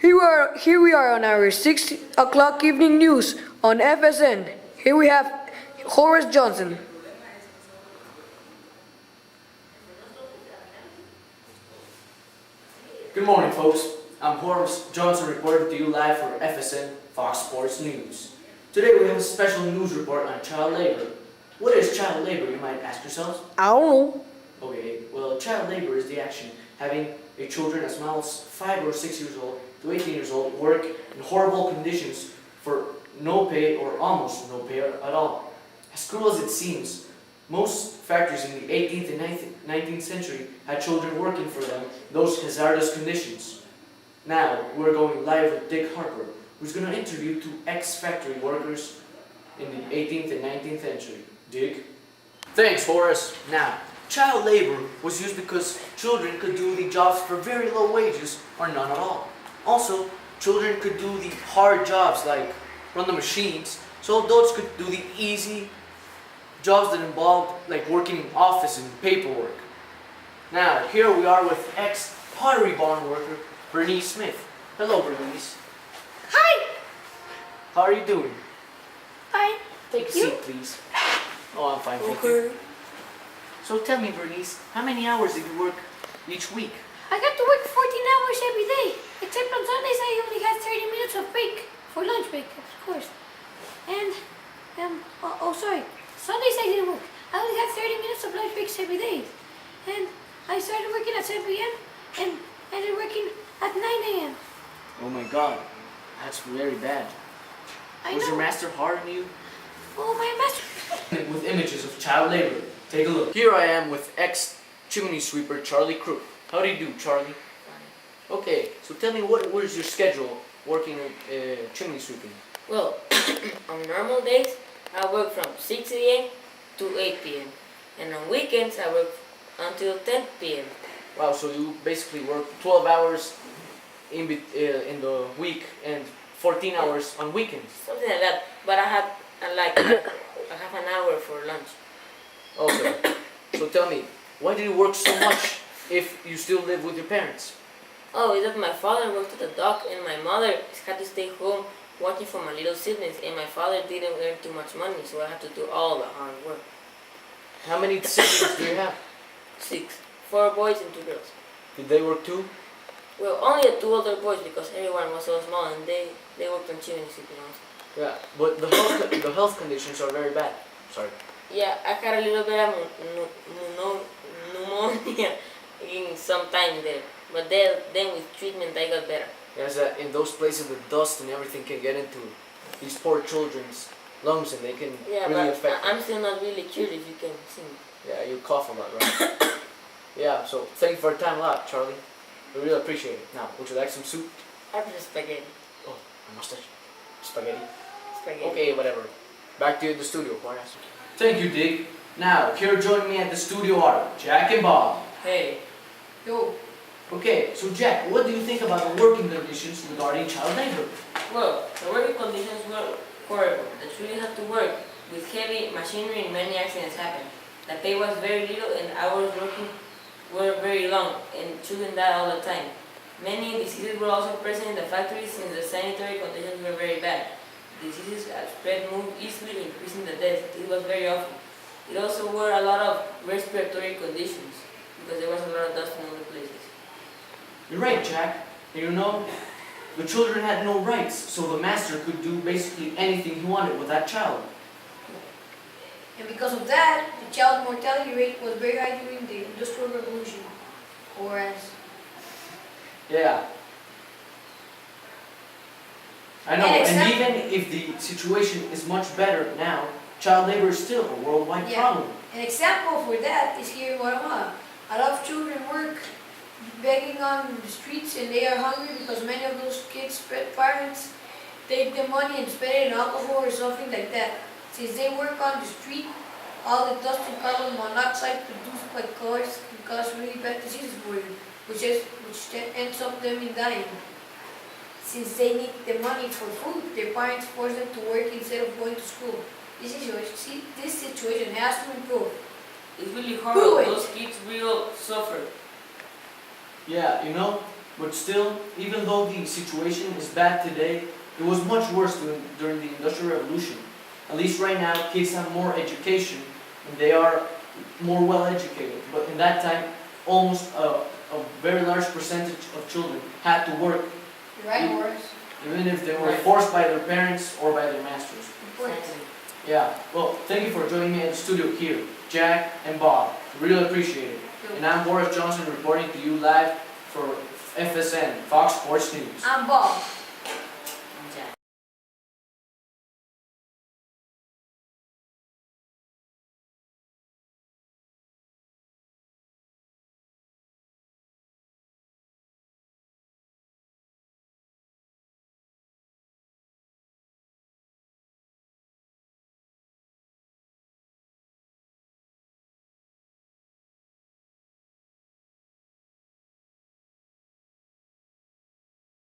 Here we are on our 6 o'clock evening news on FSN. Here we have Horace Johnson. Good morning, folks. I'm Horace Johnson reporting to you live for FSN Fox Sports News. Today we have a special news report on child labor. What is child labor, you might ask yourselves? I don't know. Okay, well, child labor is the action having a children as small as 5 or 6 years old to 18 years old work in horrible conditions for no pay or almost no pay at all. As cruel as it seems, most factories in the 18th and 19th century had children working for them in those hazardous conditions. Now, we're going live with Dick Harper, who's going to interview two ex-factory workers in the 18th and 19th century. Dick? Thanks, Horace. Now, child labor was used because children could do the jobs for very low wages or none at all. Also, children could do the hard jobs like run the machines, so adults could do the easy jobs that involved like working in office and paperwork. Now, here we are with ex-pottery barn worker Bernice Smith. Hello, Bernice. Hi! How are you doing? Fine. Take a seat, please. Oh, I'm fine, thank you. So tell me, Bernice, how many hours did you work each week? I got to work 14 hours every day. Except on Sundays I only had 30 minutes of break. For lunch break, of course. And, sorry. Sundays I didn't work. I only had 30 minutes of lunch breaks every day. And I started working at 7 p.m. and ended working at 9 a.m. Oh my God, that's very bad. Was your master hard on you? Oh, my master. With images of child labor. Take a look. Here I am with ex-chimney sweeper Charlie Crook. How do you do, Charlie? Fine. Okay, so tell me what is your schedule working chimney sweeping? Well, on normal days, I work from 6 a.m. to 8 p.m. And on weekends, I work until 10 p.m. Wow, so you basically work 12 hours in the week and 14 hours on weekends. Something like that. But I have an hour for lunch. Okay. So tell me, why do you work so much if you still live with your parents? Oh, it's that my father worked at the dock and my mother had to stay home watching for my little siblings, and my father didn't earn too much money, so I had to do all the hard work. How many siblings do you have? 6. 4 boys and 2 girls. Did they work too? Well, only the 2 older boys because everyone was so small and they worked on chimney sweeping also. Yeah, but the health conditions are very bad. Sorry. Yeah, I had a little bit of pneumonia in some time there, but then with treatment I got better. Yes, in those places the dust and everything can get into these poor children's lungs and they can really affect them. I'm still not really cured, if you can see me. Yeah, you cough a lot, right? Yeah, so thank you for your time a lot, Charlie. We really appreciate it. Now, would you like some soup? I prefer spaghetti. Oh, my mustache. Spaghetti. Spaghetti. Okay, whatever. Back to you at the studio, Horace. Thank you, Dick. Now, here joining me at the studio are Jack and Bob. Hey. Yo. Okay, so Jack, what do you think about the working conditions regarding child labor? Well, the working conditions were horrible. The children had to work with heavy machinery and many accidents happened. The pay was very little and hours working were very long and children died all the time. Many diseases were also present in the factories since the sanitary conditions were very bad. Diseases spread more easily, increasing the deaths. It was very awful. It also were a lot of respiratory conditions because there was a lot of dust in all the places. You're right, Jack. And you know, the children had no rights, so the master could do basically anything he wanted with that child. And because of that, the child mortality rate was very high during the Industrial Revolution. Whereas... Yeah. I know, and even if the situation is much better now, child labor is still a worldwide problem. An example for that is here in Guatemala. A lot of children work begging on the streets and they are hungry because many of those kids' parents take the money and spend it in alcohol or something like that. Since they work on the street, all the dust and carbon monoxide produced by cars can cause really bad diseases for you, which ends up them in dying. Since they need the money for food, their parents force them to work instead of going to school. This situation has to improve. It's really horrible. Those kids will suffer. Yeah, you know, But still, even though the situation is bad today, it was much worse during the Industrial Revolution. At least right now, kids have more education and they are more well educated. But in that time, almost a very large percentage of children had to work, You're right, Boris. even if they were Right. forced by their parents or by their masters. Good point. Yeah, well, thank you for joining me in the studio here, Jack and Bob. Really appreciate it. And I'm Boris Johnson reporting to you live for FSN, Fox Sports News. I'm Bob.